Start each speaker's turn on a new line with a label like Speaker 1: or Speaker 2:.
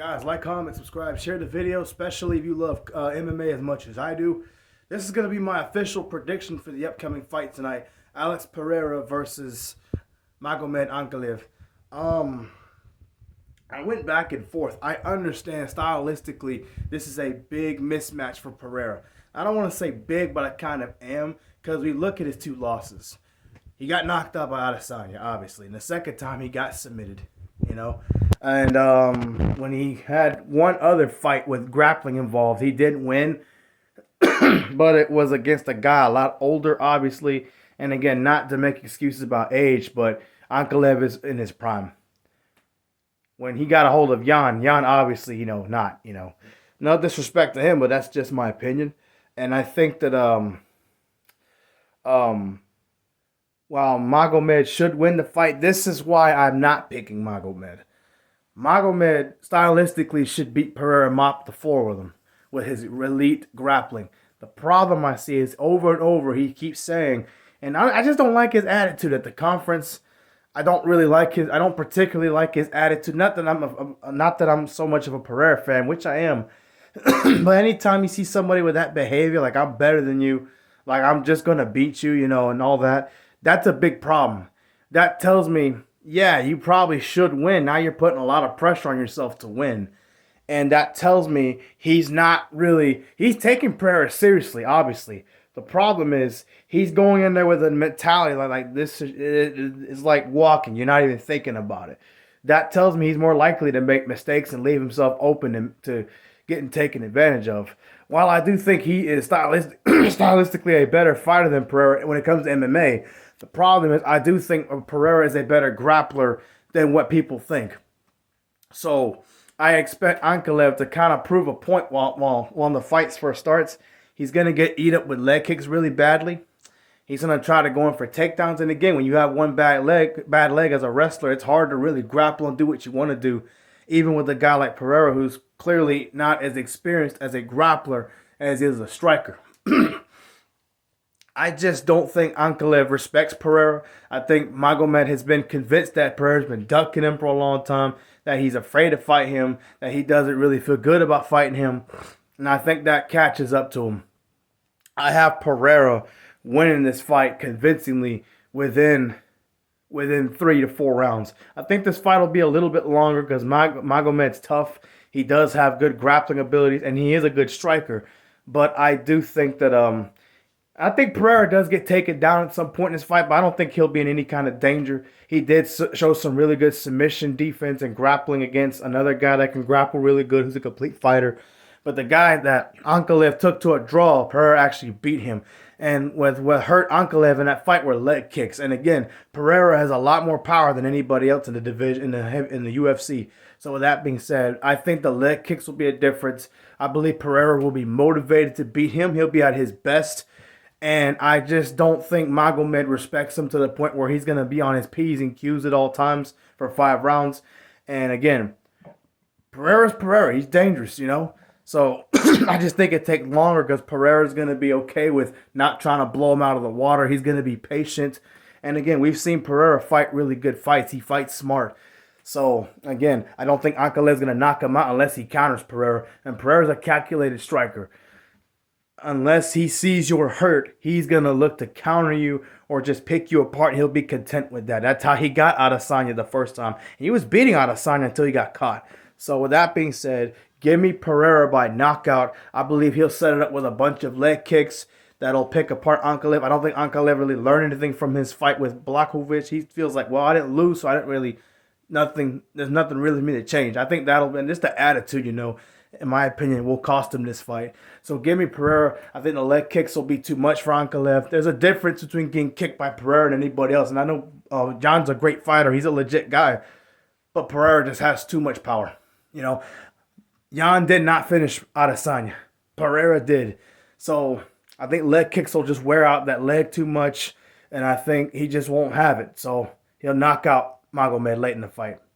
Speaker 1: Guys, like, comment, subscribe, share the video, especially if you love MMA as much as I do. This is going to be my official prediction for the upcoming fight tonight. Alex Pereira versus Magomed Ankalaev. I went back and forth. I understand stylistically this is a big mismatch for Pereira. I don't want to say big, but I kind of am, because we look at his two losses. He got knocked out by Adesanya, obviously. And the second time he got submitted, And when he had one other fight with grappling involved, he didn't win. But it was against a guy a lot older, obviously. And again, not to make excuses about age, but Ankalaev is in his prime. When he got a hold of Jan obviously, no disrespect to him, but that's just my opinion. And I think that while Magomed should win the fight, this is why I'm not picking Magomed. Magomed stylistically should beat Pereira and mop the floor with him with his elite grappling. The problem I see is over and over he keeps saying, and I just don't like his attitude at the conference. I don't particularly like his attitude. Not that I'm so much of a Pereira fan, which I am. But anytime you see somebody with that behavior, like I'm better than you, like I'm just gonna beat you, and all that, that's a big problem. That tells me, yeah, you probably should win. Now you're putting a lot of pressure on yourself to win. And that tells me he's taking Pereira seriously, obviously. The problem is he's going in there with a mentality like this is like walking. You're not even thinking about it. That tells me he's more likely to make mistakes and leave himself open to getting taken advantage of. While I do think he is stylistically a better fighter than Pereira when it comes to MMA, the problem is I do think Pereira is a better grappler than what people think. So I expect Ankalaev to kind of prove a point while the fight first starts. He's going to get eat up with leg kicks really badly. He's going to try to go in for takedowns. And again, when you have one bad leg as a wrestler, it's hard to really grapple and do what you want to do. Even with a guy like Pereira, who's clearly not as experienced as a grappler as he is a striker. I just don't think Ankalaev respects Pereira. I think Magomed has been convinced that Pereira's been ducking him for a long time, that he's afraid to fight him, that he doesn't really feel good about fighting him. And I think that catches up to him. I have Pereira winning this fight convincingly within 3 to 4 rounds. I think this fight will be a little bit longer because Magomed's tough. He does have good grappling abilities, and he is a good striker. But I do think that I think Pereira does get taken down at some point in this fight, but I don't think he'll be in any kind of danger. He did show some really good submission defense and grappling against another guy that can grapple really good, who's a complete fighter. But the guy that Ankalaev took to a draw, Pereira actually beat him. And what hurt Ankalaev in that fight were leg kicks. And again, Pereira has a lot more power than anybody else in the division in the UFC. So with that being said, I think the leg kicks will be a difference. I believe Pereira will be motivated to beat him. He'll be at his best. And I just don't think Magomed respects him to the point where he's going to be on his P's and Q's at all times for 5 rounds. And again, Pereira's Pereira. He's dangerous, So I just think it takes longer because Pereira's going to be okay with not trying to blow him out of the water. He's going to be patient. And again, we've seen Pereira fight really good fights. He fights smart. So again, I don't think Ankalaev's going to knock him out unless he counters Pereira. And Pereira's a calculated striker. Unless he sees you're hurt, he's going to look to counter you or just pick you apart. He'll be content with that. That's how he got Adesanya the first time. He was beating Adesanya until he got caught. So with that being said, give me Pereira by knockout. I believe he'll set it up with a bunch of leg kicks that'll pick apart Ankalaev. I don't think Ankalaev really learned anything from his fight with Blachowicz. He feels like, well, I didn't lose, so I didn't really, there's nothing really for me to change. I think that'll be just the attitude, in my opinion, will cost him this fight. So give me Pereira. I think the leg kicks will be too much for Ankalaev. There's a difference between getting kicked by Pereira and anybody else. And I know John's a great fighter. He's a legit guy. But Pereira just has too much power. Jan did not finish Adesanya. Pereira did. So I think leg kicks will just wear out that leg too much. And I think he just won't have it. So he'll knock out Magomed late in the fight.